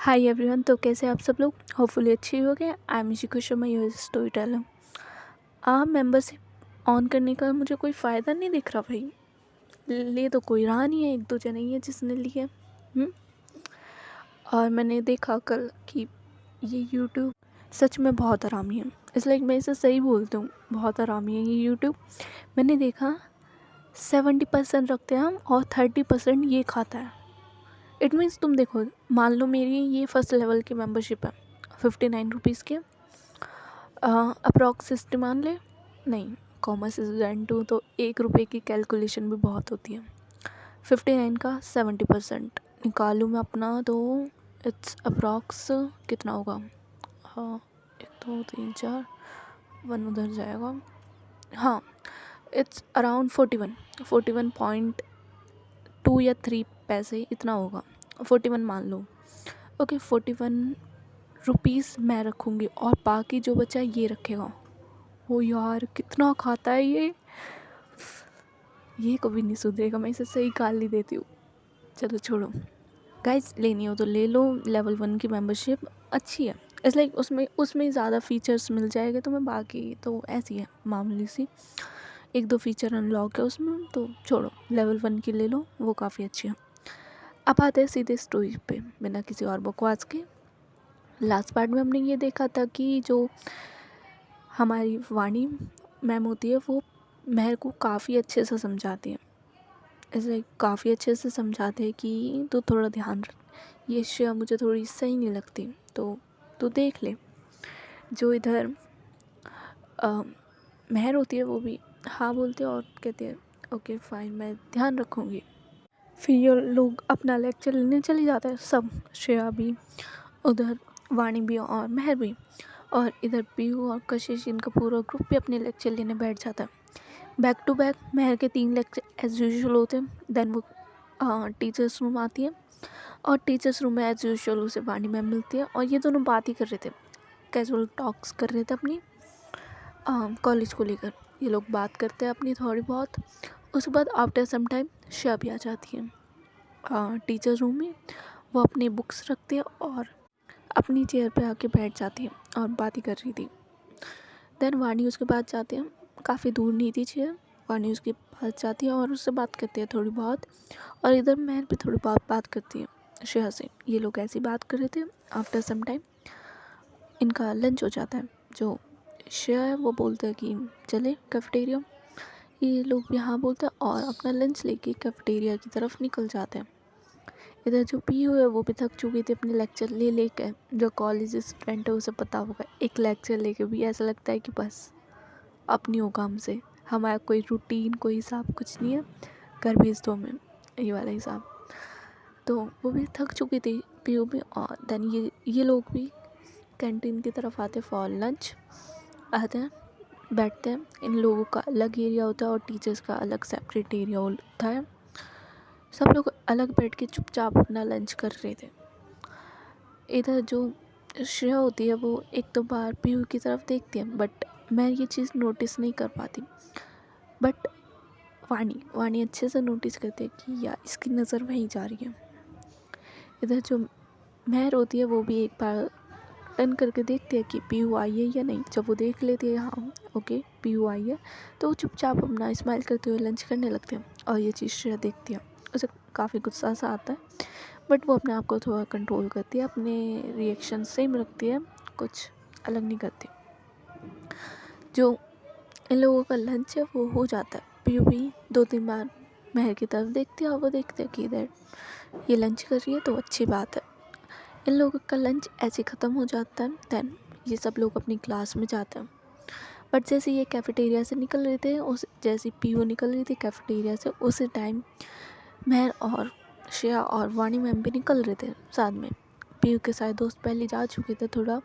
Hi everyone. तो कैसे आप सब लोग? होपफुली अच्छे ही हो गए। I am Ishika Sharma, your story teller. Membership on करने का मुझे कोई फ़ायदा नहीं दिख रहा भाई। ले तो कोई रहा नहीं है, एक दो जने ही है जिसने ली है। और मैंने देखा कल कि ये यूट्यूब सच में बहुत हरामी है। इसलिए मैं इसे सही बोलती हूँ, बहुत हरामी है ये यूट्यूब। मैंने देखा 70% रखते हैं हम और 30% ये खाता है। इट मीन्स तुम देखो, मान लो मेरी ये फर्स्ट लेवल की मेंबरशिप है 59 रुपीज़ के अप्रॉक्स मान ले। नहीं, कॉमर्स स्टूडेंट हूँ तो 1 रुपये की कैलकुलेशन भी बहुत होती है। 59 का 70% निकालूँ मैं अपना तो इट्स अप्रॉक्स कितना होगा? 1 2 3 4 1 उधर जाएगा। हाँ, इट्स अराउंड 41.2 या 3 पैसे इतना होगा। 41 मान लो। ओके, 41 रुपीज़ मैं रखूँगी और बाकी जो बचा ये रखेगा। ओ यार, कितना खाता है ये कभी नहीं सुधरेगा। मैं इसे सही गाली देती हूँ। चलो छोड़ो गाइस, लेनी हो तो ले लो। लेवल 1 की मेंबरशिप अच्छी है। इट्स लाइक उसमें ज़्यादा फीचर्स मिल जाएंगे तुम्हें। बाकी तो ऐसी है, मामूली सी 1-2 फीचर अनलॉक है उसमें, तो छोड़ो। लेवल 1 की ले लो, वो काफ़ी अच्छी है। अब आते हैं सीधे स्टोरी पे बिना किसी और बकवास के। लास्ट पार्ट में हमने ये देखा था कि जो हमारी वाणी मैम होती है वो महर को काफ़ी अच्छे से समझाती है। ऐसे काफ़ी अच्छे से समझाते हैं कि तो थोड़ा ध्यान रख, ये श्रेया मुझे थोड़ी सही नहीं लगती, तो तू देख ले। जो इधर महर होती है वो भी हाँ बोलती है और कहती है ओके फाइन, मैं ध्यान रखूँगी। फिर ये लोग अपना लेक्चर लेने चले जाते हैं सब, श्रेया भी, उधर वाणी भी और महर भी। और इधर पीहू और कशिश, इनका पूरा ग्रुप भी अपने लेक्चर लेने बैठ जाता है। बैक टू बैक महर के 3 लेक्चर एज यूजुअल होते हैं। देन वो टीचर्स रूम आती है और टीचर्स रूम में एज यूजुअल उसे वाणी मैम मिलती है और ये दोनों बात ही कर रहे थे, कैजुअल टॉक्स कर रहे थे अपनी कॉलेज को लेकर। ये लोग बात करते हैं अपनी थोड़ी बहुत। उसके बाद आफ्टर सम टाइम श्रेया भी आ जाती है टीचर रूम में। वो अपनी बुक्स रखती है और अपनी चेयर पे आके बैठ जाती है और बात ही कर रही थी। देन वाणी उसके पास जाती है, काफ़ी दूर नहीं थी चेयर। वाणी उसके पास जाती है और उससे बात करती है थोड़ी बहुत। और इधर महर भी थोड़ी बहुत बात करती है श्रेया से। ये लोग ऐसी बात कर रहे थे। आफ्टर सम टाइम इनका लंच हो जाता है। जो श्रेया है वो बोलते हैं कि चले कैफेटेरिया। ये लोग भी हाँ बोलते हैं और अपना लंच लेके कैफेटेरिया की तरफ निकल जाते हैं। इधर जो पीयू है वो भी थक चुकी थी अपने लेक्चर ले लेके। जो कॉलेज स्टूडेंट है उसे पता होगा, एक लेक्चर लेके भी ऐसा लगता है कि बस अब नहीं होगा हमसे, हमारा कोई रूटीन कोई हिसाब कुछ नहीं है, घर भेज दो हमें, ये वाला हिसाब। तो वो भी थक चुकी थी पीयू भी। और देन ये लोग भी कैंटीन की तरफ आते फॉर लंच। आते हैं, बैठते हैं। इन लोगों का अलग एरिया होता है और टीचर्स का अलग सेपरेट एरिया होता है। सब लोग अलग बैठ के चुपचाप अपना लंच कर रहे थे। इधर जो श्रेया होती है वो एक तो बार पीयू की तरफ देखती है, बट मैं ये चीज़ नोटिस नहीं कर पाती। बट वाणी अच्छे से नोटिस करती है कि यार इसकी नज़र वहीं जा रही है। इधर जो महर होती है वो भी एक बार टर्न करके देखती है कि पीयू आई है या नहीं। जब वो देख लेती है हाँ ओके पीयू आई है, तो वो चुपचाप अपना स्माइल करते हुए लंच करने लगते हैं। और ये चीज़ श्रेया देखती है, उसे काफ़ी गुस्सा सा आता है, बट वो अपने आप को थोड़ा कंट्रोल करती है, अपने रिएक्शन सेम रखती है, कुछ अलग नहीं करती। जो इन लोगों का लंच है वो हो जाता है। पीयू भी 2-3 बार महर की तरफ देखती है और वो देखते हैं कि इधर ये लंच कर रही है तो अच्छी बात है। इन लोगों का लंच ऐसे ख़त्म हो जाता है। देन ये सब लोग अपनी क्लास में जाते हैं। बट जैसे ये कैफेटेरिया से निकल रहे थे, उस जैसे पीयू निकल रही थी कैफेटेरिया से, उसी टाइम महर और श्रेया और वाणी मैम भी निकल रहे थे साथ में। पीयू के सारे दोस्त पहले जा चुके थे थोड़ा,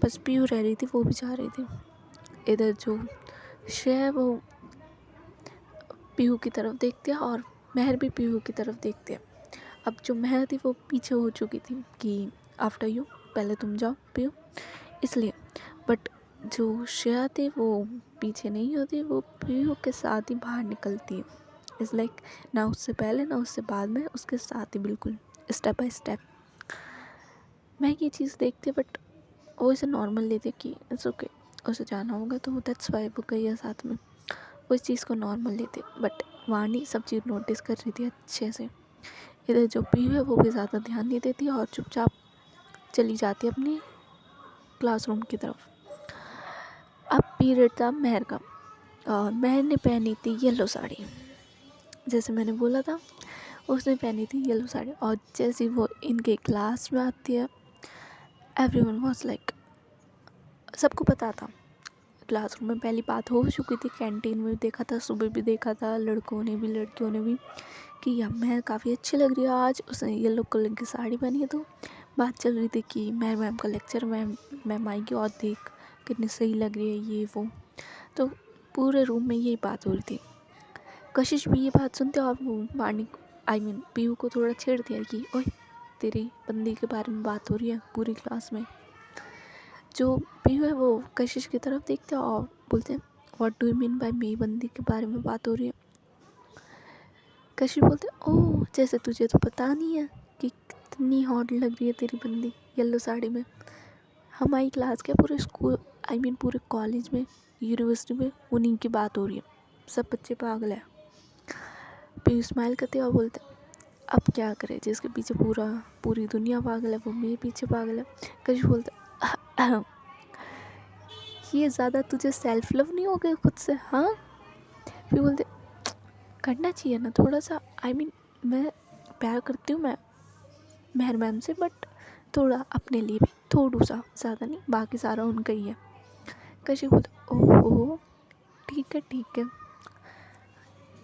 बस पीयू रह रही थी, वो भी जा रही थी। इधर जो श्रेया है वो पीयू की तरफ देखती है और महर भी पीयू की तरफ देखती है। अब जो महर थी वो पीछे हो चुकी थी कि आफ्टर यू, पहले तुम जाओ पीयू, इसलिए। बट जो श्रेया थी वो पीछे नहीं होती, वो पीयू के साथ ही बाहर निकलती है। इट्स लाइक ना उससे पहले ना उससे बाद में, उसके साथ ही बिल्कुल स्टेप बाय स्टेप। मैं ये चीज़ देखती बट वो इसे नॉर्मल लेते कि इट्स ओके, उसे जाना होगा तो दैट्स वाई वो गई है साथ में, वो इस चीज़ को नॉर्मल लेते। बट वाणी सब चीज़ नोटिस कर रही थी अच्छे से। इधर जो पीयू है वो भी ज़्यादा ध्यान नहीं देती और चुपचाप चली जाती अपनी क्लासरूम की तरफ। अब पीरियड था महर का और महर ने पहनी थी येलो साड़ी। जैसे मैंने बोला था उसने पहनी थी येलो साड़ी और जैसे वो इनके क्लास में आती है एवरीवन वाज लाइक, सबको पता था। क्लासरूम में पहली बात हो चुकी थी, कैंटीन में भी देखा था, सुबह भी देखा था, लड़कों ने भी लड़कियों ने भी कि यह महर काफ़ी अच्छी लग रही है आज, उसने येलो कलर की साड़ी पहनी है। तो बात चल रही थी कि महर मैम का लेक्चर, मैम आएगी और देख कितनी सही लग रही है ये वो। तो पूरे रूम में यही बात हो रही थी। कशिश भी ये बात सुनते और वो वाणी पीयू को थोड़ा छेड़ दिया कि ओए तेरी बंदी के बारे में बात हो रही है पूरी क्लास में। जो पीयू है वो कशिश की तरफ देखते और बोलते हैं what do you mean by मेरी बंदी के बारे में बात हो रही है। कशिश बोलते ओह जैसे तुझे तो पता नहीं है कि कितनी हॉट लग रही है तेरी बंदी येलो साड़ी में। हमारी क्लास के पूरे स्कूल पूरे कॉलेज में यूनिवर्सिटी में उन्हीं की बात हो रही है, सब बच्चे पागल है। पीयू स्माइल करते और बोलते अब क्या करे, जिसके पीछे पूरी दुनिया पागल है वो मेरे पीछे पागल है। कशिश बोलते ये ज़्यादा तुझे सेल्फ लव नहीं हो गया खुद से, हाँ। फिर बोलते करना चाहिए ना थोड़ा सा, मैं प्यार करती हूँ मैं महर मैम से, बट थोड़ा अपने लिए भी, थोड़ा सा, ज़्यादा नहीं, बाकी सारा उनका ही है। कशिश बोलते ओहो ठीक है,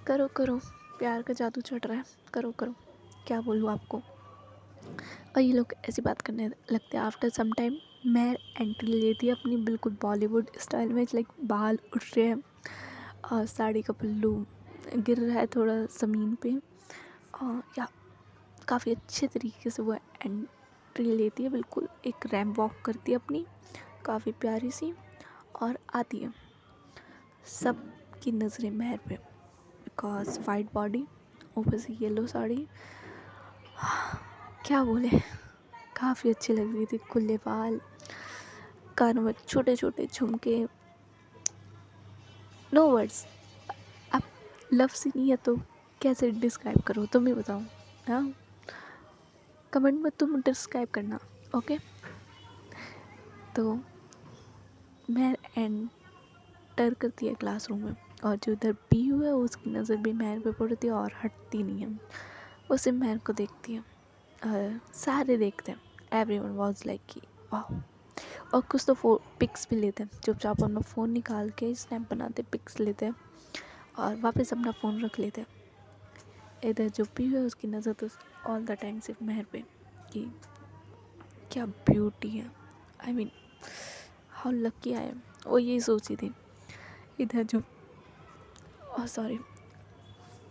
करो करो, प्यार का जादू चढ़ रहा है, करो करो, क्या बोलूँ आपको। और ये लोग ऐसी बात करने लगते हैं। आफ्टर सम टाइम मैं एंट्री लेती है अपनी बिल्कुल बॉलीवुड स्टाइल में, लाइक बाल उठ रहे हैं और साड़ी का पल्लू गिर रहा है थोड़ा ज़मीन पे, और या काफ़ी अच्छे तरीके से वो एंट्री लेती है, बिल्कुल एक रैंप वॉक करती है अपनी, काफ़ी प्यारी सी, और आती है। सब की नज़रें महर पे, बिकॉज वाइट बॉडी, ऊपर से येलो साड़ी, क्या बोले, काफ़ी अच्छी लग रही थी। खुले बाल, कानों में छोटे छोटे झुमके, नो वर्ड्स। अब लफ्ज़ ही नहीं है तो कैसे डिस्क्राइब करो, तुम ही बताओ। हाँ, कमेंट में तुम डिस्क्राइब करना, ओके। तो महर एंटर करती है क्लासरूम में और जो उधर पीयू है उसकी नज़र भी महर पे पड़ती है और हटती नहीं है, वो सिर्फ महर को देखती है। और सारे देखते हैं, एवरीवन वाज लाइक कि वाह। और कुछ तो पिक्स भी लेते हैं, चुपचाप अपना फ़ोन निकाल के स्नैप बनाते, पिक्स लेते हैं और वापस अपना फ़ोन रख लेते हैं। इधर जो पीयू है उसकी नज़र तो ऑल द टाइम सिर्फ महर पे कि क्या ब्यूटी है, हाउ लकी आई एम, वो यही सोची थी। इधर जो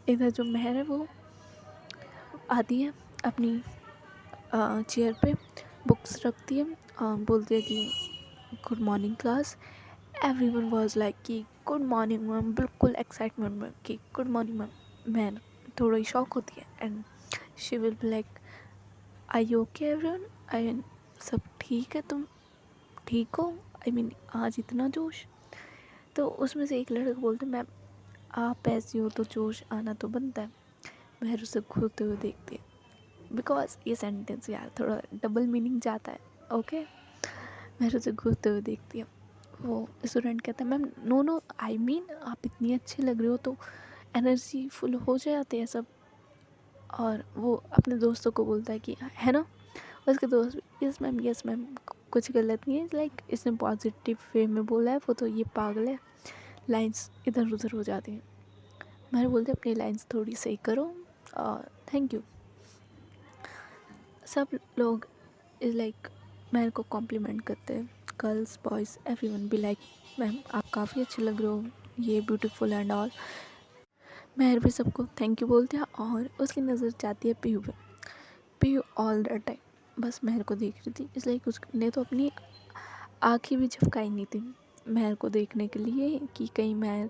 इधर जो महर है वो आती है अपनी चेयर पे, बुक्स रखती है, बोलती है कि good morning class. Everyone was like कि गुड मॉर्निंग मैम, बिल्कुल एक्साइटमेंट में कि गुड मॉर्निंग मैम। मैम थोड़ी शॉक होती है and she will be like I you okay everyone, सब ठीक है, तुम ठीक हो, आज इतना जोश। तो उसमें से एक लड़का बोलते मैम आप ऐसी हो तो जोश आना तो बनता है। महर उसे घूरते हुए देखती है, बिकॉज ये सेंटेंस यार थोड़ा डबल मीनिंग जाता है, ओके। महर उसे घूरते हुए देखती है। वो स्टूडेंट कहता है मैम नो आप इतनी अच्छी लग रही हो तो एनर्जी फुल हो जाते हैं सब। और वो अपने दोस्तों को बोलता है कि है ना, उसके दोस्त भी यस मैम कुछ गलत नहीं है, लाइक इसने पॉजिटिव वे में बोला है, वो तो ये पागल है, लाइंस इधर उधर हो जाती हैं। मैंने बोलते अपनी लाइंस थोड़ी सही करो और थैंक यू। सब लोग इज़ लाइक मैम को कॉम्प्लीमेंट करते हैं, girls boys everyone be like ma'am आप काफ़ी अच्छे लग रहे हो, ये ब्यूटीफुल एंड ऑल। महर भी सबको थैंक यू बोलते हैं और उसकी नज़र जाती है पीयू पे। पीयू ऑल द टाइम बस महर को देख रही थी, इसलिए उसने तो अपनी आँखें भी झपकाई नहीं थी महर को देखने के लिए कि कहीं महर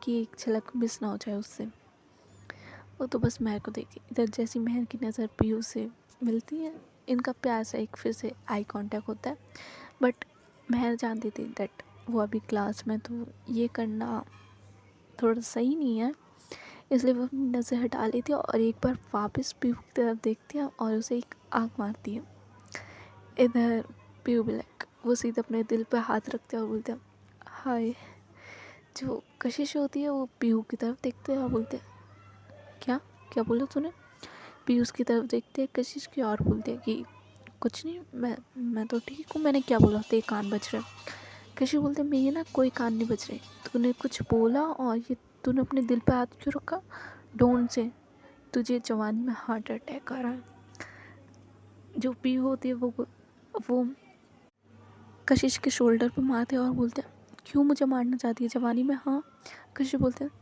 की एक झलक मिस ना हो जाए उससे। वो तो बस महर को देखती। इधर जैसी महर की नज़र पीयू से मिलती है इनका प्यार से एक फिर से आई कांटेक्ट होता है। बट मैं जानती थी दैट वो अभी क्लास में, तो ये करना थोड़ा सही नहीं है, इसलिए वो अपनी नज़र हटा लेती है और एक बार वापस पीहू की तरफ देखती है और उसे एक आँख मारती है। इधर पीहू भी लाइक वो सीधे अपने दिल पे हाथ रखते हैं और बोलते हैं हाय। जो कशिश होती है वो पीहू की तरफ देखते हैं और बोलते हैं क्या क्या बोला तूने। पीहू उसकी तरफ देखते हैं कशिश की और बोलते हैं कि कुछ नहीं, मैं तो ठीक हूँ, मैंने क्या बोला, तेरे कान बज रहे। कशिश बोलते हैं मेरे ना कोई कान नहीं बज रहे, तूने कुछ बोला और ये तूने अपने दिल पे हाथ क्यों रखा, डोंट से, तुझे जवानी में हार्ट अटैक आ रहा है। जो पीहू होती है वो कशिश के शोल्डर पे मारते हैं और बोलते हैं क्यों मुझे मारना चाहती है जवानी में। हाँ, कशिश बोलते हैं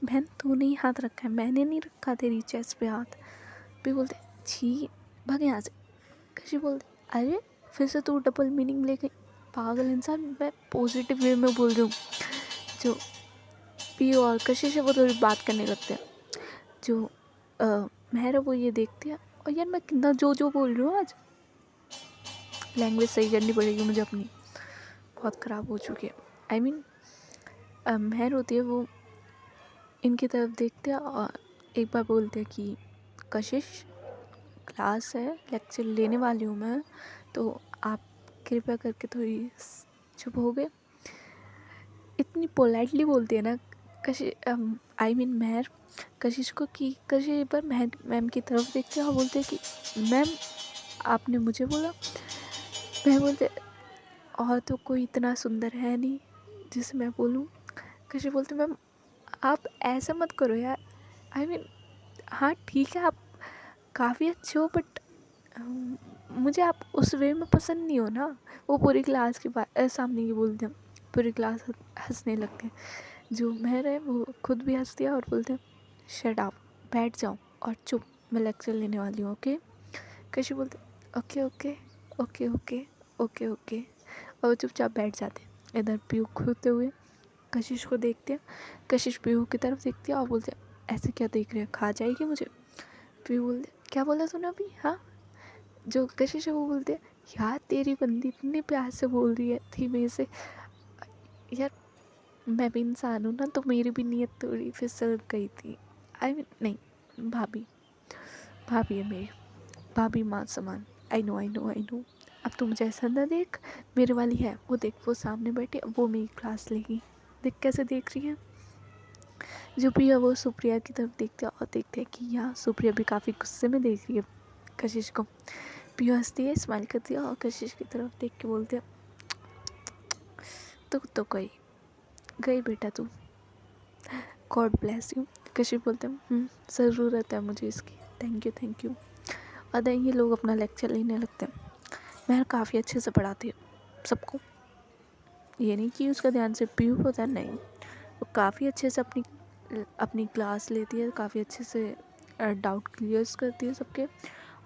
बहन तूने ही हाथ रखा है, मैंने नहीं रखा तेरी चेस्ट पे हाथ। पीहू बोलते छी भाग यहाँ से। कशिश बोलते अरे फिर से तू डबल मीनिंग ले गई, पागल इंसान, मैं पॉजिटिव वे में बोल रही हूँ। जो पीहू और कशिश है वो थोड़ी बात करने लगते हैं। जो महर है वो ये देखती है और यार मैं कितना जो बोल रही हूँ आज, लैंग्वेज सही करनी पड़ेगी मुझे अपनी, बहुत ख़राब हो चुकी है। आई मीन महर होती है वो इनकी तरफ देखते हैं और एक बार बोलते हैं कि कशिश क्लास है, लेक्चर लेने वाली हूँ मैं, तो आप कृपया करके थोड़ी चुप हो गए। इतनी पोलाइटली बोलती है ना कशिश, आई मीन महर कशिश को कि कशिश एक बार महर मैम की तरफ देखते हैं और बोलते हैं कि मैम आपने मुझे बोला। मैं बोलते और तो कोई इतना सुंदर है नहीं जिसे मैं बोलूँ। कशिश बोलते मैम आप ऐसा मत करो यार, आई मीन हाँ ठीक है आप काफ़ी अच्छे हो बट मुझे आप उस वे में पसंद नहीं हो ना। वो पूरी क्लास के सामने ये बोलते हैं, पूरी क्लास हंसने लगते हैं। जो महर है वो खुद भी हंसती है और बोलते हैं शट अप, बैठ जाओ और चुप, मैं लेक्चर लेने वाली हूँ ओके। कशिश बोलते okay okay okay okay okay okay और वो चुपचाप बैठ जाते हैं। इधर पीहू खोते हुए कशिश को देखते हैं। कशिश पीहू की तरफ देखती है और बोलते हैं ऐसे क्या देख रहे हैं, खा जाएगी मुझे। पीहू बोलते क्या बोला तूने अभी। हाँ, जो कशिश है वो बोलते हैं यार तेरी बंदी इतने प्यार से बोल रही है थी मेरे से, यार मैं भी इंसान हूँ ना, तो मेरी भी नीयत थोड़ी फिसल गई थी। आई मीन नहीं, भाभी भाभी है मेरी, भाभी माँ समान। I know I know I know. अब तू मुझे ऐसा ना देख, मेरे वाली है वो, देख वो सामने बैठी, अब वो मेरी क्लास लेगी, देख कैसे देख रही है। जो प्रिया वो सुप्रिया की तरफ देखते हैं और देखते हैं कि यहाँ सुप्रिया भी काफ़ी गुस्से में देख रही है कशिश को। प्रिया हंसती है, स्माइल करती है और कशिश की तरफ देख के बोलते हैं तो गई गई बेटा तू, गॉड ब्लेस यू। कशिश बोलते हैं ज़रूरत है मुझे इसकी, थैंक यू। और देन ये लोग अपना लेक्चर लेने लगते हैं। महर काफ़ी अच्छे से पढ़ाती है सबको, ये नहीं कि उसका ध्यान सिर्फ पीहू होता है, नहीं, वो काफ़ी अच्छे से अपनी क्लास लेती है, काफ़ी अच्छे से डाउट क्लियर्स करती है सबके,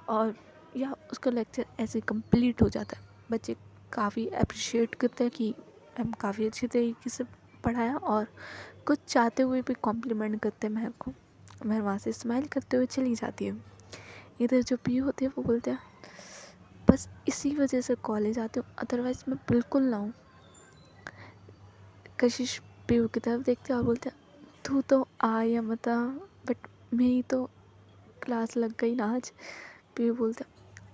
और या उसका लेक्चर ऐसे कंप्लीट हो जाता है। बच्चे काफ़ी अप्रिशिएट करते हैं कि मैम काफ़ी अच्छी तरीके से पढ़ाया, और कुछ चाहते हुए भी कॉम्प्लीमेंट करते हैं महर को। महर वहाँ से स्माइल करते हुए चली जाती है। इधर जो पीहू होते हैं वो बोलते हैं बस इसी वजह से कॉलेज आते हूँ, अदरवाइज़ मैं बिल्कुल ना हूँ। कशिश पीहू की तरफ देखते हैं और बोलते हैं तू तो आ या मत आ, बट मेरी तो क्लास लग गई ना आज। पीहू बोलते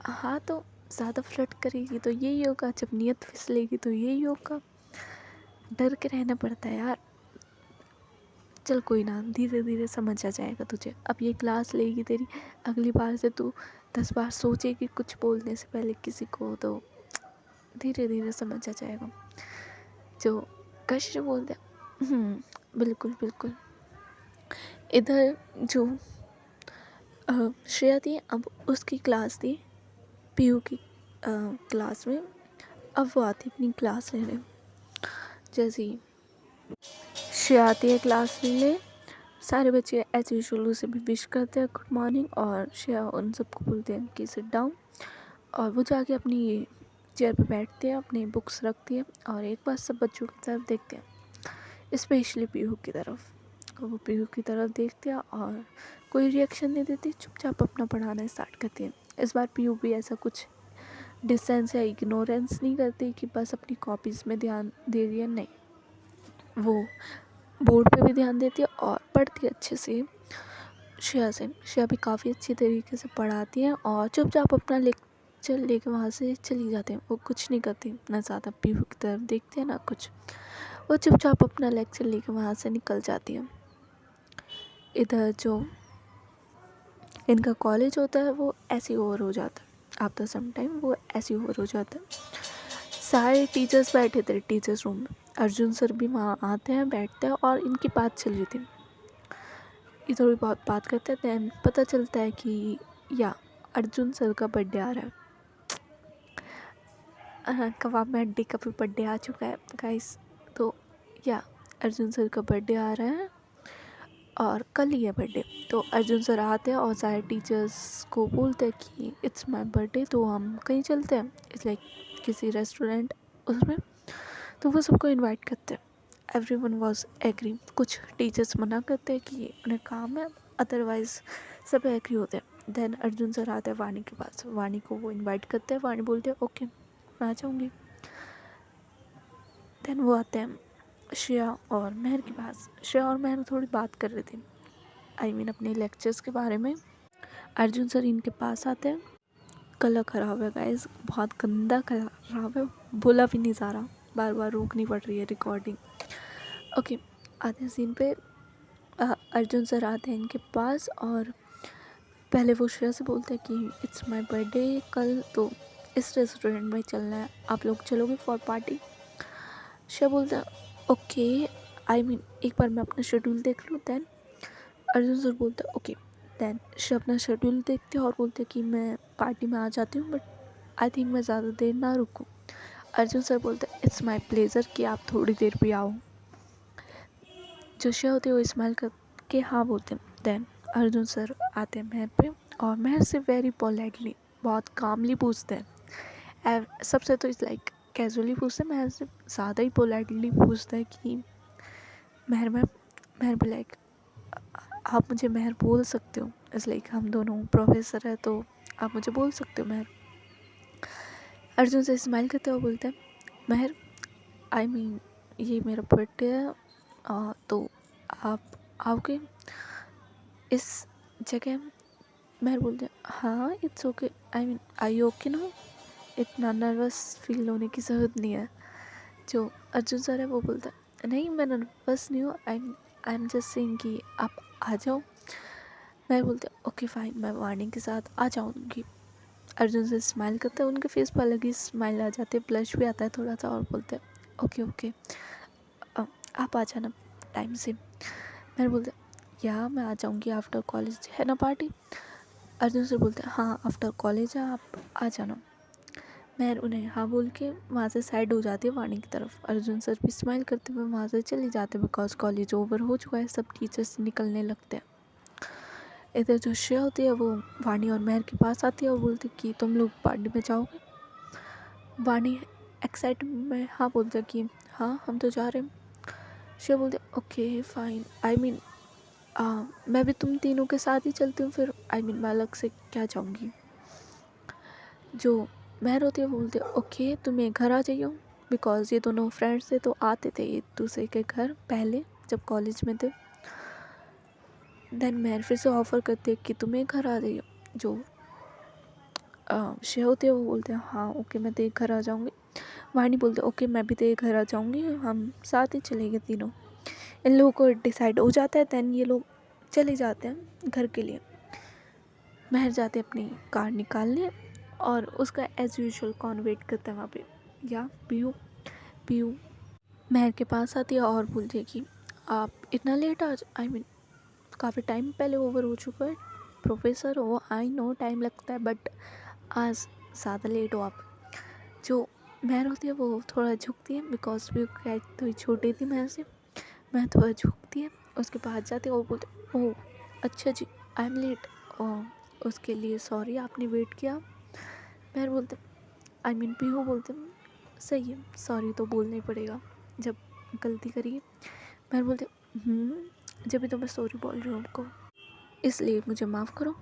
हाँ तो ज़्यादा फ्लर्ट करेगी तो यही होगा, जब नीयत फिसलेगी तो यही होगा, डर के रहना पड़ता है यार। चल कोई ना, धीरे धीरे समझ आ जाएगा तुझे, अब ये क्लास लेगी तेरी, अगली बार से तू 10 बार सोचेगी कुछ बोलने से पहले किसी को, तो धीरे धीरे समझ आ जाएगा। जो कशिश बोलते बिल्कुल बिल्कुल। इधर जो श्रेया थी, अब उसकी क्लास थी पीयू की क्लास में, अब वो आती अपनी क्लास लेने। जैसे ही श्रेया आती है क्लास लेने, सारे बच्चे एज यूजुअल उसे भी विश करते हैं गुड मॉर्निंग, और श्रेया उन सबको बोलते हैं कि सिट डाउन, और वो जाके अपनी चेयर पे बैठते हैं, अपनी बुक्स रखती है और एक बार सब बच्चों की तरफ देखते हैं, स्पेशली पीहू की तरफ। वो पीहू की तरफ देखते हैं और कोई रिएक्शन नहीं देती, चुपचाप अपना पढ़ाना स्टार्ट करती है। इस बार पीयू भी ऐसा कुछ डिस्टेंस या इग्नोरेंस नहीं करती कि बस अपनी कॉपीज़ में ध्यान दे रही है, नहीं, वो बोर्ड पे भी ध्यान देती है और पढ़ती है अच्छे से। श्रेया भी काफ़ी अच्छी तरीके से पढ़ाती हैं और चुपचाप अपना लेक्चर लेके वहाँ से चली जाते हैं। वो कुछ नहीं करती, ना ज़्यादा पीयू की तरफ देखते हैं ना कुछ, वो चुपचाप अपना लेक्चर लेके वहाँ से निकल जाती है। इधर जो इनका कॉलेज होता है वो ऐसे ओवर हो जाता है, आफ्टर सम टाइम वो ऐसे ओवर हो जाता है। सारे टीचर्स बैठे थे टीचर्स रूम में, अर्जुन सर भी वहाँ आते हैं, बैठते हैं और इनकी बात चल रही थी। ये थोड़ी बहुत बात करते हैं, दैन पता चलता है कि या अर्जुन सर का बर्थडे आ रहा है। कबाब में हड्डी का भी बर्थडे आ चुका है गाइस। तो या अर्जुन सर का बर्थडे आ रहा है और कल ही है बर्थडे। तो अर्जुन सर आते हैं और सारे टीचर्स को बोलते हैं कि इट्स माय बर्थडे, तो हम कहीं चलते हैं, इट्स लाइक किसी रेस्टोरेंट उसमें। तो वो सबको इनवाइट करते हैं। Everyone was agree. कुछ टीचर्स मना करते हैं कि उन्हें काम है, अदरवाइज सब एग्री होते हैं। देन अर्जुन सर आते हैं वाणी के पास, वाणी को वो इनवाइट करते हैं। वाणी बोलते हैं ओके मैं आ जाऊँगी। देन वो आते हैं श्रेया और मेहर के पास। श्रेया और मेहर थोड़ी बात कर रही थी, आई मीन अपने लेक्चर्स के बारे में। अर्जुन सर इनके पास आते हैं। कलर ख़राब है गाइस, बहुत गंदा कलर ख़राब है, बोला भी नहीं जा रहा, बार बार रोकनी पड़ रही है रिकॉर्डिंग। ओके, आधे सीन पे अर्जुन सर आते हैं इनके पास और पहले वो श्रेया से बोलते हैं कि इट्स माय बर्थडे कल, तो इस रेस्टोरेंट में चलना है, आप लोग चलोगे फॉर पार्टी। श्रेया बोलता है ओके, आई मीन एक बार मैं अपना शेड्यूल देख लूँ। दैन अर्जुन सर बोलता है ओके। दैन श्रेया अपना शेड्यूल देखते हैं और बोलते हैं कि मैं पार्टी में आ जाती हूँ, बट आई थिंक मैं ज़्यादा देर ना रुकूँ। अर्जुन सर बोलते हैं इट्स माय प्लेजर कि आप थोड़ी देर भी आओ। जो श्रेया होती है वो स्माइल करके हाँ बोलते हैं। दैन अर्जुन सर आते हैं मेहर पे और मेहर से वेरी पोलाइटली, बहुत कामली पूछते हैं। सबसे तो इस लाइक कैजुअली पूछते हैं, मेहर से ज़्यादा ही पोलाइटली पूछते हैं कि मेहर मैम। मेहर भी लाइक आप मुझे मेहर बोल सकते हो, इस लाइक हम दोनों प्रोफेसर है तो आप मुझे बोल सकते हो मेहर। अर्जुन से स्माइल करते हुए बोलते हैं मेहर, आई मीन ये मेरा बर्थडे है तो आप आओगे इस जगह। मेहर बोलते हैं हाँ it's okay, I mean I okay ना, इतना नर्वस फील होने की ज़रूरत नहीं है। जो अर्जुन सर है वो बोलता है नहीं मैं नर्वस नहीं हूँ, आई एम जस्ट सेइंग कि आप आ जाओ। मैं बोलते ओके फाइन, मैं वाणी के साथ आ जाऊँगी। अर्जुन से स्माइल करते हैं, उनके फेस पर अलग ही स्माइल आ जाती है, ब्लश भी आता है थोड़ा सा, और बोलते हैं ओके ओके आप आ जाना टाइम से। मैं बोलते या मैं आ जाऊँगी, आफ्टर कॉलेज है ना पार्टी। अर्जुन सर बोलते हैं हाँ आफ्टर कॉलेज है, आप आ जाना। मैं उन्हें हाँ बोल के वहाँ से साइड हो जाती है वाणी की तरफ। अर्जुन सर भी स्माइल करते हुए वहाँ से चले जाते हैं बिकॉज कॉलेज ओवर हो चुका है, सब टीचर्स निकलने लगते हैं। इधर जो श्रेया होती है वो वाणी और मेहर के पास आती है और बोलती है कि तुम लोग पार्टी में जाओगे। वाणी एक्साइटमेंट में हाँ बोलते हैं कि हाँ हम तो जा रहे हैं। श्रेया बोलते ओके फाइन, आई मीन मैं भी तुम तीनों के साथ ही चलती हूँ फिर, आई मीन मैं अलग से क्या जाऊँगी। जो मेहर होती है वो बोलते ओके तुम एक घर आ जाइयो, बिकॉज ये दोनों फ्रेंड्स थे तो आते थे एक दूसरे के घर पहले जब कॉलेज में थे। देन मेहर फिर से ऑफ़र करते कि तुम एक घर आ जाइयो। जो श्रेया होती है वो बोलते हैं हाँ ओके मैं तेरे घर आ जाऊँगी। वाणी बोलते ओके मैं भी तेरे घर आ जाऊँगी, हम साथ ही चलेंगे तीनों। इन लोगों को डिसाइड हो जाता है। दैन ये लोग चले जाते हैं घर के लिए। मेहर जाते अपनी कार निकालने और उसका एज यूजुअल कौन वेट करता है वहाँ पे, या पीयू मेहर के पास आती है और बोलती है कि आप इतना लेट आज, आई मीन काफ़ी टाइम पहले ओवर हो चुका है, प्रोफेसर हो आई नो टाइम लगता है, बट आज ज़्यादा लेट हो आप। जो मेहर होती है वो थोड़ा झुकती है बिकॉज पीयू थोड़ी छोटी थी मेहर से, मैं थोड़ा झुकती है उसके पास जाती है और बोलते ओह अच्छा जी आई एम लेट, उसके लिए सॉरी आपने वेट किया। मेहर बोलते आई मीन पीहू बोलते सही है सॉरी तो बोलना ही पड़ेगा जब गलती करिए। मेहर बोलते जब भी तो मैं सॉरी बोल रही हूँ आपको, इसलिए मुझे माफ़ करो।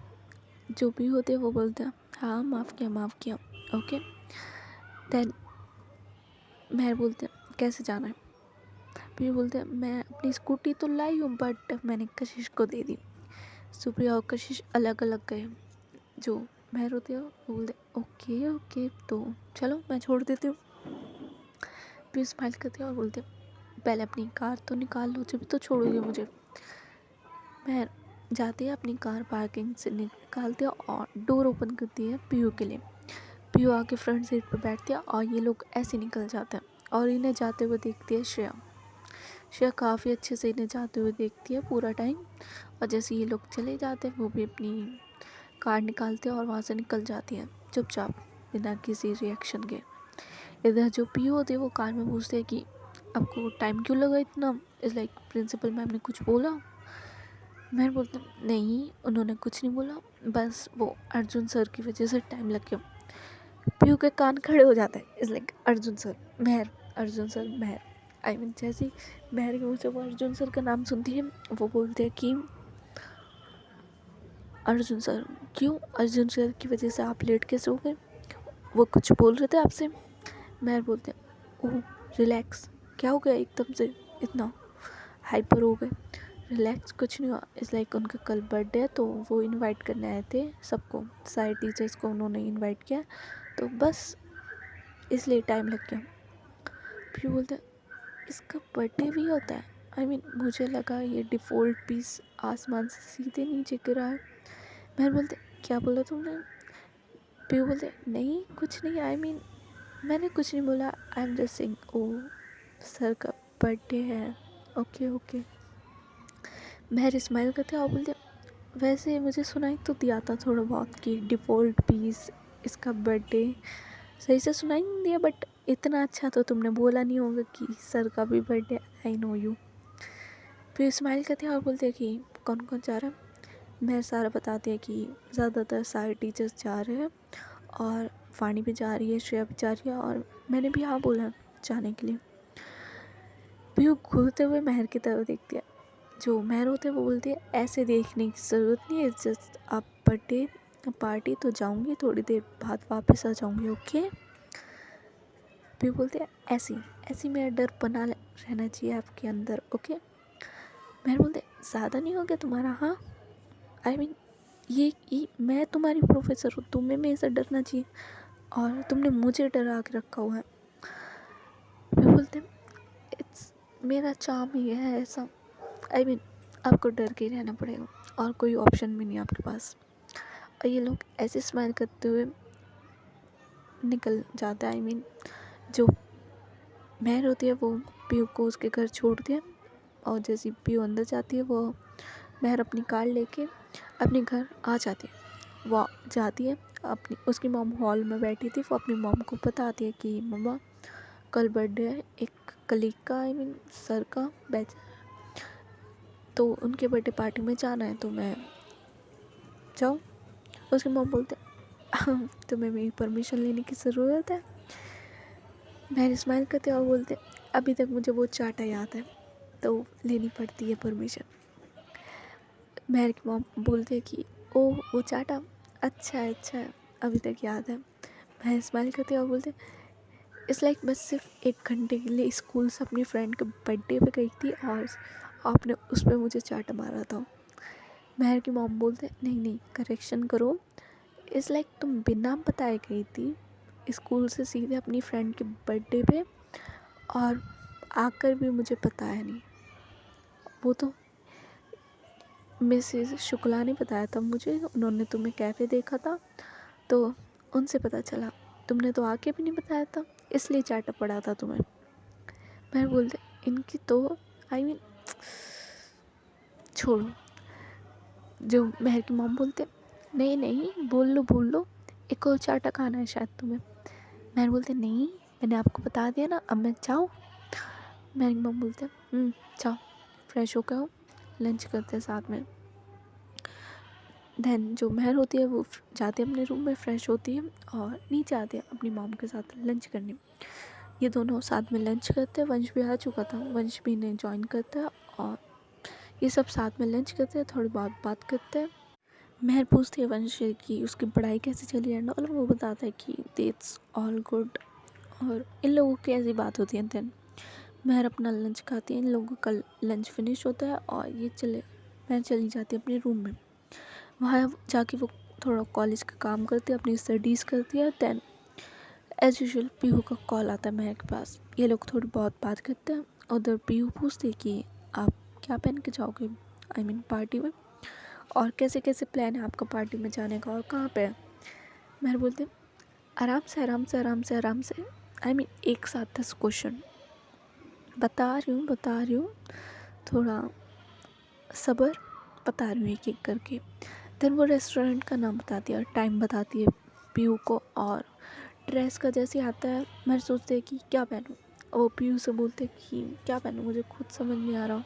जो भी होते हैं वो बोलते हैं हाँ माफ़ किया ओके। देन महर बोलते कैसे जाना है। प्रिया बोलते मैं अपनी स्कूटी तो लाई हूँ बट मैंने कशिश को दे दी। सुप्रिया और कशिश अलग अलग गए। जो महर होती है वो बोलते ओके ओके तो चलो मैं छोड़ देती हूँ। प्रिया स्माइल करती है और बोलते पहले अपनी कार तो निकाल लो जब तो छोड़ोगे मुझे। महर जाती है अपनी कार पार्किंग से निकालती है और डोर ओपन करती है पीयू के लिए। पीयू आके फ्रंट सीट पर बैठती है और ये लोग ऐसे निकल जाते हैं और इन्हें जाते हुए देखती है श्रेया। श्रेया काफ़ी अच्छे से इन्हें जाते हुए देखती है पूरा टाइम। और जैसे ये लोग चले जाते हैं वो भी अपनी कार निकालते हैं और वहाँ से निकल जाती है चुपचाप बिना किसी रिएक्शन के। इधर जो पीयू होती है वो कार में पूछते हैं कि आपको टाइम क्यों लगा इतना। इज़ लाइक प्रिंसिपल मैम ने कुछ बोला। मैं बोलता नहीं उन्होंने कुछ नहीं बोला बस वो अर्जुन सर की वजह से टाइम लग गया। पीयू के कान खड़े हो जाते हैं। Is like Arjun sir Mahar Arjun sir Mahar. I mean जैसे महर के मुँह से वो अर्जुन सर का नाम सुनती है वो बोलते हैं कि अर्जुन सर क्यों अर्जुन सर की वजह से आप लेट कैसे हो गए। वो कुछ बोल रहे थे आपसे। महर बोलते हैं ओह रिलैक्स क्या हो गया एकदम से इतना हाइपर हो गए। रिलैक्स कुछ नहीं हुआ। इज़ लाइक उनका कल बर्थडे है तो वो इनवाइट करने आए थे सबको सारे टीचर्स को उन्होंने इनवाइट किया तो बस इसलिए टाइम लग गया। फिर बोलते इसका बर्थडे भी होता है। आई मीन मुझे लगा ये डिफ़ॉल्ट पीस आसमान से सीधे नीचे गिरा है। मैं बोलते क्या बोला तुमने। फिर बोलते नहीं कुछ नहीं आई मीन मैंने कुछ नहीं बोला I am just saying oh sir का बर्थडे है ओके ओके। मैं स्माइल करते और बोलते वैसे मुझे सुनाई तो दिया था थोड़ा बहुत कि डिफ़ॉल्ट पीस इसका बर्थडे सही से सुनाई नहीं दिया बट इतना अच्छा तो तुमने बोला नहीं होगा कि सर का भी बर्थडे आई नो यू। फिर स्माइल करते हैं और बोलते हैं कि कौन कौन जा रहा है। मैं सारा बताते हैं कि ज़्यादातर सारे टीचर्स जा रहे हैं और वाणी भी जा रही है श्रेया भी जा रही है और मैंने भी हाँ बोला जाने के लिए। फिर वो घूरते हुए महर की तरफ देखती है। जो महर होते हैं वो बोलती है ऐसे देखने की ज़रूरत नहीं है जस्ट आप बर्थडे पार्टी तो जाऊंगी थोड़ी देर बाद वापस आ जाऊंगी ओके। फिर बोलते हैं ऐसी मेरा डर बना रहना चाहिए आपके अंदर ओके। महर बोलते ज़्यादा नहीं हो गया तुम्हारा हाँ आई मीन ये मैं तुम्हारी प्रोफेसर हूँ तुम्हें मेरे से डरना चाहिए और तुमने मुझे डरा के रखा हुआ है। फिर बोलते इट्स मेरा चार्म ही है ऐसा आई मीन आपको डर के ही रहना पड़ेगा और कोई ऑप्शन भी नहीं आपके पास। और ये लोग ऐसे स्माइल करते हुए निकल जाता है। आई मीन जो महर होती है वो पीयू को उसके घर छोड़ती है और जैसे पीयू अंदर जाती है वो महर अपनी कार लेके अपने घर आ जाती है। वो जाती है अपनी उसकी मॉम हॉल में बैठी थी वो अपनी मॉम को बताती है कि मम्मा कल बर्थडे है एक कलीग का आई मीन सर का बैच तो उनके बर्थडे पार्टी में जाना है तो मैं जाओ। उसकी मॉम बोलते तुम्हें मेरी परमिशन लेने की ज़रूरत है। मैं स्माइल करते और बोलते अभी तक मुझे वो चाटा याद है तो लेनी पड़ती है परमिशन। महर की मॉम बोलते हैं कि ओह वो चाटा अच्छा है अभी तक याद है। मैं स्माइल करते और बोलते इट्स लाइक बस सिर्फ 1 घंटे के लिए स्कूल से अपनी फ्रेंड के बर्थडे पे गई थी और आपने उस पर मुझे चाटा मारा था। महर की मॉम बोलते नहीं करेक्शन करो इट्स लाइक तुम बिना बताए गई थी स्कूल से सीधे अपनी फ्रेंड के बर्थडे पे और आकर भी मुझे बताया नहीं। वो तो मिसेस शुक्ला ने बताया था मुझे उन्होंने तुम्हें कैफ़े देखा था तो उनसे पता चला तुमने तो आके भी नहीं बताया था इसलिए चाटा पड़ा था तुम्हें। मैं बोलते इनकी तो आई मीन छोड़ो। जो महर की मॉम बोलते नहीं बोल लो एक और चाटा खाना है शायद तुम्हें। महर बोलते नहीं मैंने आपको बता दिया ना अब मैं जाऊँ। महर की मॉम बोलते जाओ फ्रेश होकर आओ लंच करते हैं साथ में। देन जो महर होती है वो जाती है अपने रूम में फ्रेश होती है और नीचे आते हैं अपनी मॉम के साथ लंच करने। ये दोनों साथ में लंच करते हैं। वंश भी आ चुका था वंश भी इन्हें ज्वाइन करता है और ये सब साथ में लंच करते हैं थोड़ी बहुत बात करते हैं। महर पूछती है वंश से कि उसकी पढ़ाई कैसे चली एंड ऑल। वो बताता है कि इट्स ऑल गुड। और इन लोगों की ऐसी बात होती है। देन महर अपना लंच खाती है, इन लोगों का लंच फिनिश होता है और महर चली जाती है अपने रूम में। वहाँ जाके वो थोड़ा कॉलेज का काम करती है, अपनी स्टडीज़ करती है। देन एज यूजुअल पीहू का कॉल आता है महर के पास। ये लोग थोड़ी बहुत बात करते हैं। उधर पीहू पूछती है कि आप क्या पहन के जाओगे आई मीन पार्टी में, और कैसे कैसे प्लान है आपका पार्टी में जाने का और कहाँ पे है। महर बोलते हैं आराम से आराम से आराम से आराम से आई मीन एक साथ 10 क्वेश्चन बता रही हूँ थोड़ा सब्र, बता रही हूँ एक एक करके। देन वो रेस्टोरेंट का नाम बताती है और टाइम बताती है पीयू को। और ड्रेस का जैसे आता है मैं सोचती है कि क्या पहनूँ, और वो पीयू से बोलते हैं कि क्या पहनूँ मुझे खुद समझ नहीं आ रहा।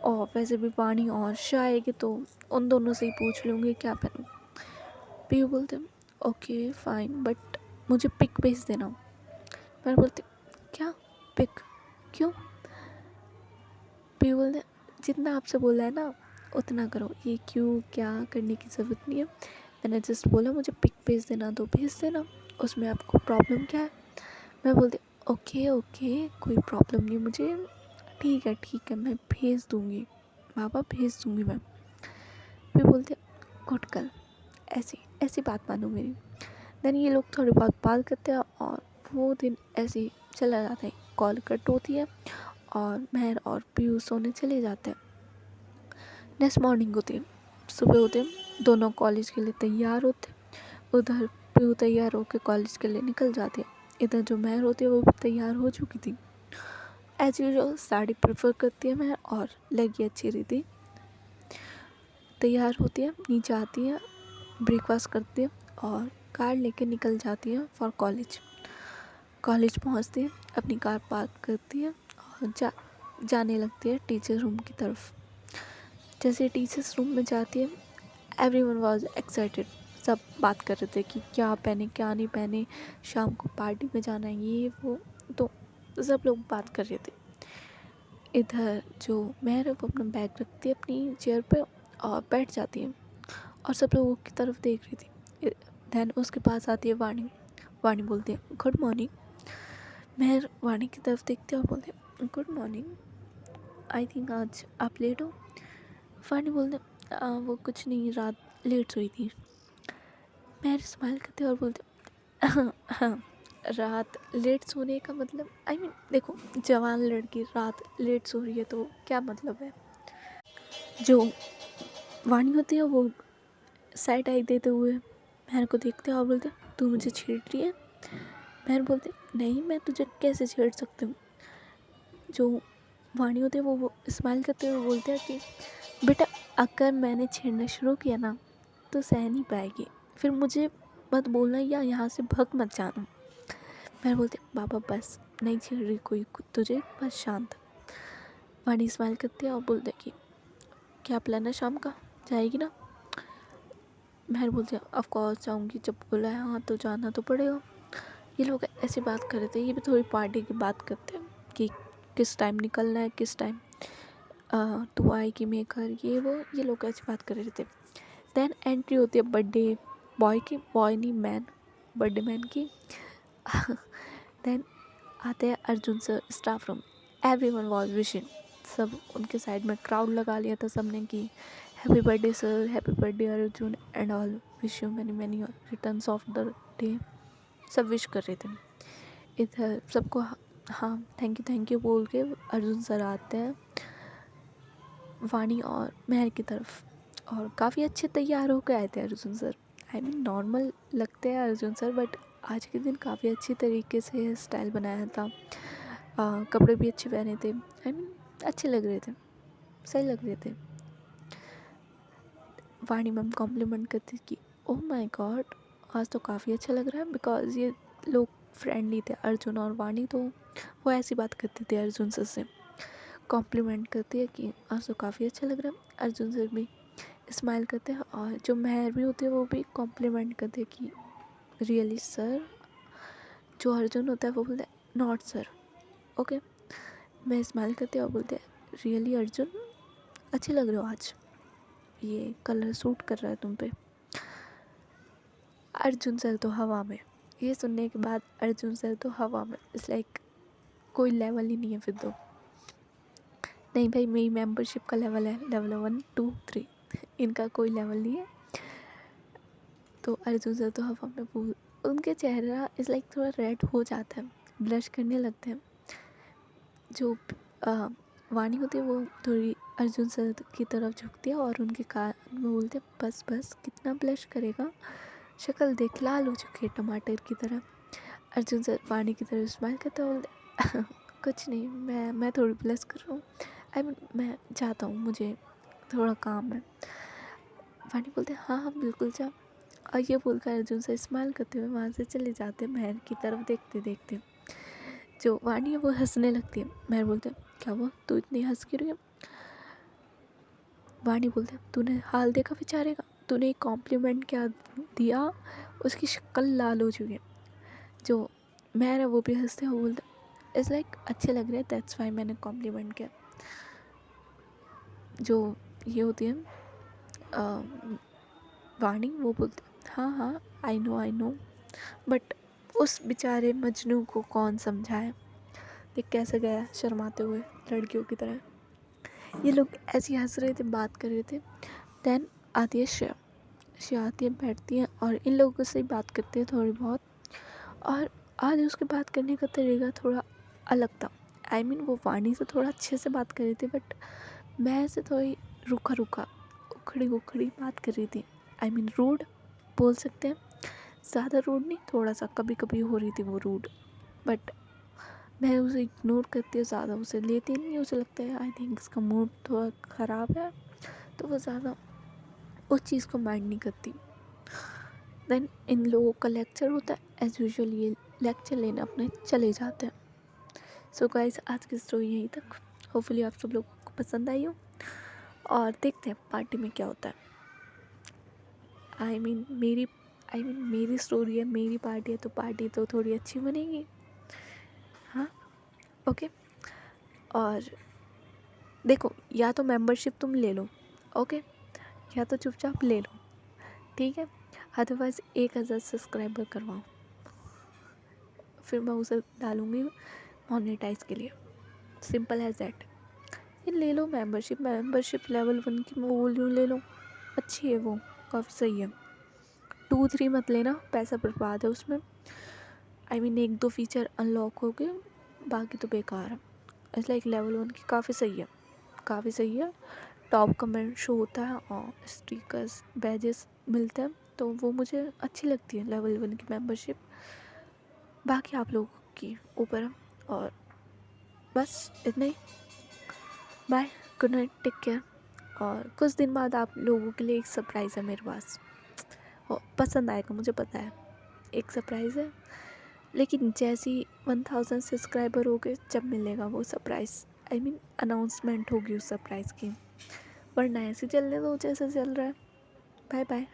और वैसे भी वाणी और शाह आएगी तो उन दोनों से ही पूछ लूँगी क्या पहनूँ। पीयू बोलते हैं ओके फाइन बट मुझे पिक भेज देना। मैं बोलती क्या पिक, क्यों। पीयू बोलते जितना आपसे बोला है ना उतना करो, ये क्यों क्या करने की ज़रूरत नहीं है। मैंने जस्ट बोला मुझे पिक भेज देना तो भेज देना, उसमें आपको प्रॉब्लम क्या है। मैं बोलती ओके ओके कोई प्रॉब्लम नहीं मुझे, ठीक है मैं भेज दूँगी बाबा भेज दूँगी मैं। फिर बोलते गुड गर्ल, ऐसी ऐसी बात मानो मेरी। देन ये लोग थोड़ी बहुत बात करते हैं और वो दिन ऐसे ही चला जाता है। कॉल कट होती है और महर और पीयू सोने चले जाते हैं। नेक्स्ट मॉर्निंग होती है, सुबह होते हैं, दोनों कॉलेज के लिए तैयार होते हैं। उधर पीयू तैयार होकर कॉलेज के लिए निकल जाती है। इधर जो महर होती है वो भी तैयार हो चुकी थी। एज यूजुअल साड़ी प्रेफर करती है महर और लगी अच्छी रीति तैयार होती है, नीचे आती है, ब्रेकफास्ट करती है और कार लेके निकल जाती है फॉर कॉलेज। कॉलेज पहुंचती है, अपनी कार पार्क करती है और जाने लगती है टीचर रूम की तरफ। जैसे टीचर्स रूम में जाती है एवरीवन वाज एक्साइटेड। सब बात कर रहे थे कि क्या पहने क्या नहीं पहने, शाम को पार्टी में जाना है ये वो, तो सब लोग बात कर रहे थे। इधर जो महर है वो अपना बैग रखती है अपनी चेयर पे और बैठ जाती है और सब लोगों की तरफ देख रही थी। देन उसके पास आती है वाणी। वाणी बोलती है गुड मॉर्निंग। महर वाणी की तरफ देखते और बोलते गुड मॉर्निंग, आई थिंक आज आप लेट हो। वाणी बोलते वो कुछ नहीं, रात लेट सोई थी। महर स्माइल करते और बोलते हाँ रात लेट सोने का मतलब आई मीन देखो जवान लड़की रात लेट सो रही है तो क्या मतलब है। जो वाणी होती है वो साइड आई देते हुए महर को देखते और बोलते तू मुझे छेड़ रही है। महर बोलते नहीं मैं तुझे कैसे छेड़ सकती हूँ। जो वाणी होती है वो स्माइल करते हुए बोलते हैं कि बेटा अगर मैंने छेड़ना शुरू किया ना तो सह नहीं पाएगी, फिर मुझे मत बोलना या यहाँ से भग मत जाना। महर बोलते बाबा बस नहीं छेड़ रही कोई तुझे, बस शांत। वाणी स्माइल करती है और बोलते कि क्या प्लान है शाम का, जाएगी ना। महर बोलते हैं ऑफ कोर्स जाऊँगी, जब बोला है हाँ तो जाना तो पड़ेगा। ये लोग ऐसी बात कर रहे थे, ये भी थोड़ी पार्टी की बात करते हैं कि किस टाइम निकलना है, किस टाइम तू आएगी मेरे घर, ये वो ये लोग ऐसी बात कर रहे थे। देन एंट्री होती है बर्थडे बॉय की, बॉय नहीं मैन, बर्थडे मैन की। देन आते हैं Arjun sir staff room. Everyone was wishing, सब उनके साइड में क्राउड लगा लिया था सबने कि happy birthday sir, happy birthday Arjun and all, wish you many many returns of the day. सब विश कर रहे थे। इधर सबको हाँ थैंक यू बोल के अर्जुन सर आते हैं वाणी और महर की तरफ और काफ़ी अच्छे तैयार होकर आए थे Arjun sir. I mean normal लगते हैं अर्जुन सर बट आज के दिन काफ़ी अच्छी तरीके से हेयर स्टाइल बनाया था। कपड़े भी अच्छे पहने थे, आई मीन अच्छे लग रहे थे, सही लग रहे थे। वाणी मैम कॉम्प्लीमेंट करती कि ओह माय गॉड आज तो काफ़ी अच्छा लग रहा है, बिकॉज ये लोग फ्रेंडली थे अर्जुन और वाणी, तो वो ऐसी बात करते थे अर्जुन सर से, कॉम्प्लीमेंट करती है कि आज तो काफ़ी अच्छा लग रहा है। अर्जुन सर भी स्माइल करते हैं और जो महर भी होती है वो भी कॉम्प्लीमेंट करते हैं कि रियली सर। जो अर्जुन होता है वो बोलता है नॉट सर, ओके। मैं स्माइल करते और बोलते हैं रियली अर्जुन अच्छे लग रहे हो आज। ये कलर सूट कर रहा है तुम पे। अर्जुन सर तो हवा में। ये सुनने के बाद अर्जुन सर तो हवा में, इट्स लाइक कोई लेवल ही नहीं है फिर तो। नहीं भाई, मेरी मेंबरशिप का लेवल है लेवल 1 2 3, इनका कोई लेवल नहीं है। तो अर्जुन सर तो हवा में फूल, उनके चेहरा इस लाइक थोड़ा रेड हो जाता है, ब्लश करने लगते हैं। जो वाणी होती है वो थोड़ी अर्जुन सर की तरफ झुकती है और उनके कान में बोलते हैं बस बस कितना ब्लश करेगा, शक्ल देख लाल हो चुकी है टमाटर की तरह। अर्जुन सर वाणी की तरफ स्माइल करते बोलते कुछ नहीं, मैं थोड़ी ब्लश कर रहा हूँ, आई मीन मैं जाता हूँ, मुझे थोड़ा काम है। वाणी बोलते हाँ हाँ बिल्कुल जा। और ये बोलकर अर्जुन सर स्माइल करते हुए वहाँ से चले जाते हैं महर की तरफ देखते देखते। जो वाणी है वो हंसने लगती है। महर बोलते क्या हुआ, तू इतनी हंस क्यों रही है? वाणी बोलते तूने हाल देखा बेचारे का, तूने एक कॉम्प्लीमेंट क्या दिया, उसकी शक्ल लाल हो चुकी है। जो महर है वो भी हंसते हैं, वो बोलते इट्स लाइक अच्छे लग रहे हैं, दैट्स वाई मैंने कॉम्प्लीमेंट किया। जो ये होती है वाणी, वो बोलते हाँ हाँ आई नो, बट उस बेचारे मजनू को कौन समझाए, देख कैसे गया शर्माते हुए लड़कियों की तरह। ये लोग ऐसे हंस रहे थे, बात कर रहे थे। देन आती है श्रेया आती है, बैठती है और इन लोगों से बात करते हैं थोड़ी बहुत। और आज उसके बात करने का तरीका थोड़ा अलग था। आई मीन वो वाणी से थोड़ा अच्छे से बात कर रही थी, बट मैं से थोड़ी रूखा उखड़ी बात कर रही थी। आई मीन रूड बोल सकते हैं, ज़्यादा रूड नहीं, थोड़ा सा कभी कभी हो रही थी वो रूड, बट मैं उसे इग्नोर करती हूँ, ज़्यादा उसे लेती नहीं। उसे लगता है आई थिंक इसका मूड थोड़ा ख़राब है, तो वो ज़्यादा उस चीज़ को माइंड नहीं करती। देन इन लोगों का लेक्चर होता है, एज यूजुअल ये लेक्चर लेने अपने चले जाते हैं। सो गाइस, आज की स्टोरी यहीं तक। होपफुली आप सब लोगों को पसंद आई हो, और देखते हैं पार्टी में क्या होता है। आई मीन मेरी स्टोरी है, मेरी पार्टी है, तो पार्टी तो थोड़ी अच्छी बनेगी। हाँ ओके। और देखो, या तो मेंबरशिप तुम ले लो, ओके, या तो चुपचाप ले लो, ठीक है। अदरवाइज़ 1000 सब्सक्राइबर करवाओ, फिर मैं उसे डालूँगी मोनेटाइज के लिए, सिंपल एज दैट। ये ले लो मेंबरशिप लेवल 1 की मैं बोल रही हूँ, ले लो, अच्छी है वो, काफ़ी सही है। 2 3 मत लेना, पैसा बर्बाद है उसमें। आई मीन 1 2 फीचर अनलॉक हो गए, बाकी तो बेकार है। इट्स लाइक लेवल 1 की काफ़ी सही है। टॉप कमेंट शो होता है और स्टिकर्स बैजेस मिलते हैं, तो वो मुझे अच्छी लगती है लेवल 1 की मेंबरशिप। बाकी आप लोगों की ऊपर है। और बस इतना ही। Bye, good night, take care. और कुछ दिन बाद आप लोगों के लिए एक सरप्राइज़ है मेरे पास, और पसंद आएगा मुझे पता है। एक सरप्राइज़ है, लेकिन जैसी 1000 सब्सक्राइबर हो गए जब मिलेगा वो सरप्राइज़, आई मीन अनाउंसमेंट होगी उस सरप्राइज़ की। वरना ऐसे चलने दो जैसे चल रहा है। Bye bye.